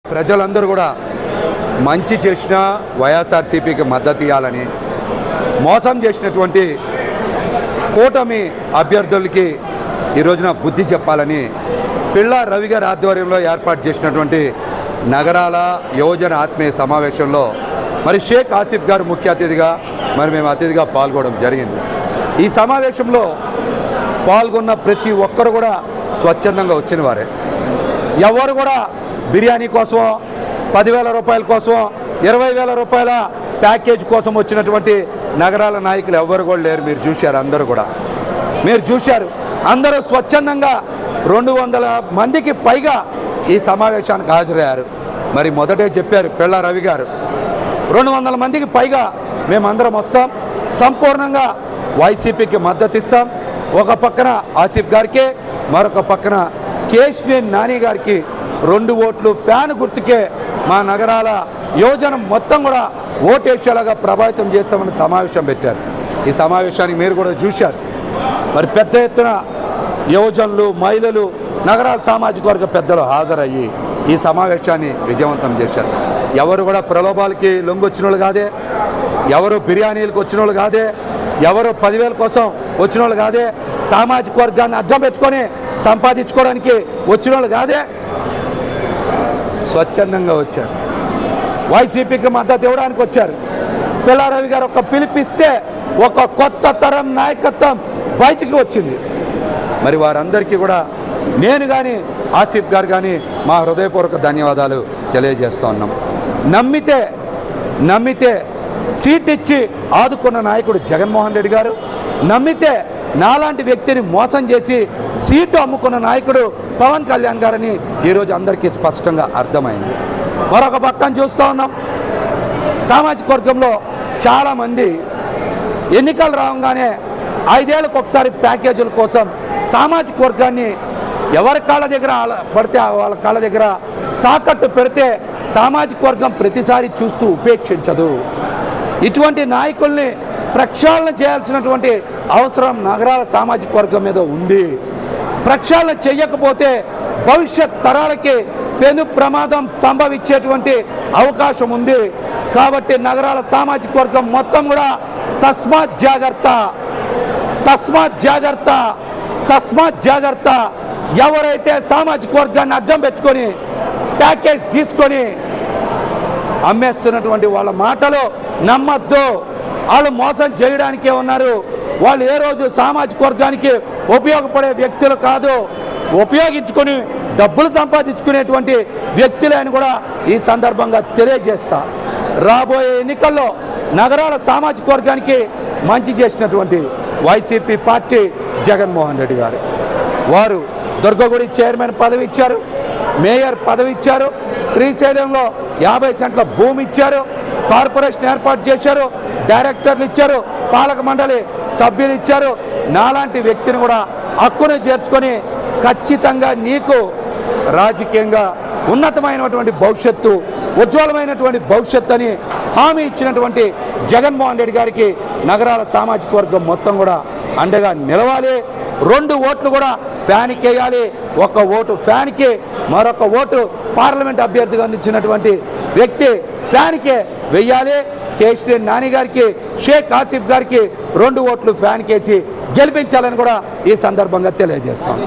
ప్రజలందరూ కూడా మంచి చేసిన వైఎస్ఆర్సీపీకి మద్దతు ఇవ్వాలని, మోసం చేసినటువంటి కూటమి అభ్యర్థులకి ఈ రోజున బుద్ధి చెప్పాలని పిళ్ళ రవి గారి ఆధ్వర్యంలో ఏర్పాటు చేసినటువంటి నగరాల యువజన ఆత్మీయ సమావేశంలో మరి షేక్ ఆసిఫ్ గారు ముఖ్య అతిథిగా మేము అతిథిగా పాల్గొనడం జరిగింది. ఈ సమావేశంలో పాల్గొన్న ప్రతి ఒక్కరు కూడా స్వచ్ఛందంగా వచ్చిన వారే. ఎవరు కూడా బిర్యానీ కోసం, 10,000 రూపాయల కోసం, 20,000 రూపాయల ప్యాకేజ్ కోసం వచ్చినటువంటి నగరాల నాయకులు ఎవరు కూడా లేరు. మీరు చూశారు, అందరూ కూడా మీరు చూశారు. అందరూ స్వచ్ఛందంగా 200 మందికి పైగా ఈ సమావేశానికి హాజరయ్యారు. మరి మొదటే చెప్పారు పిళ్ళ రవి గారు, 200 మందికి పైగా మేమందరం వస్తాం, సంపూర్ణంగా వైసీపీకి మద్దతు ఇస్తాం. ఒక పక్కన ఆసిఫ్ గారికి, మరొక పక్కన కేశినేని నాని గారికి 2 ఓట్లు ఫ్యాన్ గుర్తుకే మా నగరాల యువజన మొత్తం కూడా ఓటేసేలాగా ప్రభావితం చేస్తామని సమావేశం పెట్టారు. ఈ సమావేశానికి మీరు కూడా చూశారు. మరి పెద్ద ఎత్తున యువజనులు, మహిళలు, నగరాల సామాజిక వర్గ పెద్దలు హాజరయ్యి ఈ సమావేశాన్ని విజయవంతం చేశారు. ఎవరు కూడా ప్రలోభాలకి లొంగొచ్చిన వాళ్ళు కాదే, ఎవరు బిర్యానీలకు వచ్చిన వాళ్ళు కాదే, ఎవరు 10,000 కోసం వచ్చిన వాళ్ళు కాదే, సామాజిక వర్గాన్ని అడ్డం పెట్టుకొని సంపాదించుకోవడానికి వచ్చిన వాళ్ళు కాదే, స్వచ్ఛందంగా వచ్చారు. వైసీపీకి మద్దతు ఇవ్వడానికి వచ్చారు. పిల్లారవి గారు ఒక పిలిపిస్తే ఒక కొత్త తరం నాయకత్వం బయటికి వచ్చింది. మరి వారందరికీ కూడా నేను కానీ ఆసిఫ్ గారు కానీ మా హృదయపూర్వక ధన్యవాదాలు తెలియజేస్తూ ఉన్నాం. నమ్మితే సీట్ ఇచ్చి ఆదుకున్న నాయకుడు జగన్మోహన్ రెడ్డి గారు, నమ్మితే నాలాంటి వ్యక్తిని మోసం చేసి సీటు అమ్ముకున్న నాయకుడు పవన్ కళ్యాణ్ గారని ఈరోజు అందరికీ స్పష్టంగా అర్థమైంది. మరొక పక్కన చూస్తూ ఉన్నాం, సామాజిక వర్గంలో చాలామంది ఎన్నికలు రాగానే 5 ఏళ్ళకు ఒకసారి ప్యాకేజీల కోసం సామాజిక వర్గాన్ని ఎవరి కాళ్ళ దగ్గర పడితే వాళ్ళ కాళ్ళ దగ్గర తాకట్టు పెడితే సామాజిక వర్గం ప్రతిసారి చూస్తూ ఉపేక్షించదు. ఇటువంటి నాయకుల్ని ప్రక్షాళన చేయాల్సినటువంటి అవసరం నగరాల సామాజిక వర్గం మీద ఉంది. ప్రక్షాళన చేయకపోతే భవిష్యత్ తరాలకి పెను ప్రమాదం సంభవించేటువంటి అవకాశం ఉంది. కాబట్టి నగరాల సామాజిక వర్గం మొత్తం కూడా తస్మాత్ జాగ్రత్త. ఎవరైతే సామాజిక వర్గాన్ని అడ్డం పెట్టుకొని ప్యాకేజ్ తీసుకొని అమ్మేస్తున్నటువంటి వాళ్ళ మాటలు నమ్మద్దు. వాళ్ళు మోసం చేయడానికే ఉన్నారు. వాళ్ళు ఏ రోజు సామాజిక వర్గానికి ఉపయోగపడే వ్యక్తులు కాదు, ఉపయోగించుకొని డబ్బులు సంపాదించుకునేటువంటి వ్యక్తులే అని కూడా ఈ సందర్భంగా తెలియజేస్తా. రాబోయే ఎన్నికల్లో నగరాల సామాజిక వర్గానికి మంచి చేసినటువంటి వైసీపీ పార్టీ జగన్మోహన్ రెడ్డి గారు, వారు దుర్గగుడి చైర్మన్ పదవి ఇచ్చారు, మేయర్ పదవి ఇచ్చారు, శ్రీశైలంలో 50 సెంట్ల భూమి ఇచ్చారు, కార్పొరేషన్ ఏర్పాటు చేశారు, డైరెక్టర్లు ఇచ్చారు, పాలక మండలి సభ్యులు ఇచ్చారు. నాలాంటి వ్యక్తిని కూడా హక్కును చేర్చుకొని ఖచ్చితంగా నీకు రాజకీయంగా ఉన్నతమైనటువంటి భవిష్యత్తు, ఉజ్వలమైనటువంటి భవిష్యత్తు అని హామీ ఇచ్చినటువంటి జగన్మోహన్ రెడ్డి గారికి నగరాల సామాజిక వర్గం మొత్తం కూడా అండగా నిలవాలి. 2 ఓట్లు కూడా ఫ్యాన్కి వేయాలి. 1 ఓటు ఫ్యాన్కి, మరొక ఓటు పార్లమెంట్ అభ్యర్థిగా అందించినటువంటి వ్యక్తి ఫ్యాన్కే వెయ్యాలి. కేశినేని నాని గారికి, షేక్ ఆసిఫ్ గారికి 2 ఓట్లు ఫ్యాన్కేసి గెలిపించాలని కూడా ఈ సందర్భంగా తెలియజేస్తాం.